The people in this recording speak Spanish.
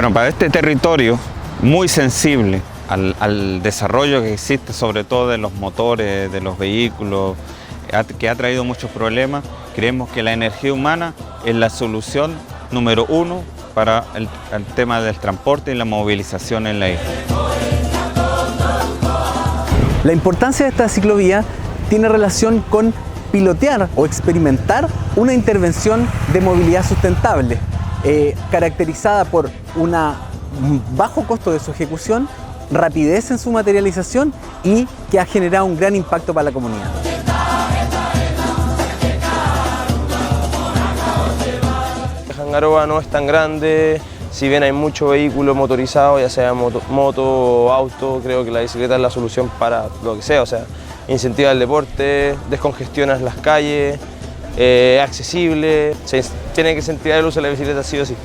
Bueno, para este territorio muy sensible al desarrollo que existe, sobre todo de los motores, de los vehículos, que ha traído muchos problemas, creemos que la energía humana es la solución número uno para el tema del transporte y la movilización en la isla. La importancia de esta ciclovía tiene relación con pilotear o experimentar una intervención de movilidad sustentable, caracterizada por un bajo costo de su ejecución, rapidez en su materialización y que ha generado un gran impacto para la comunidad. Jangaroa no es tan grande, si bien hay muchos vehículos motorizados, ya sea moto o auto, creo que la bicicleta es la solución para lo que sea, o sea, incentiva el deporte, descongestionas las calles, accesible, se tiene que incentivar el uso de la bicicleta sí o sí.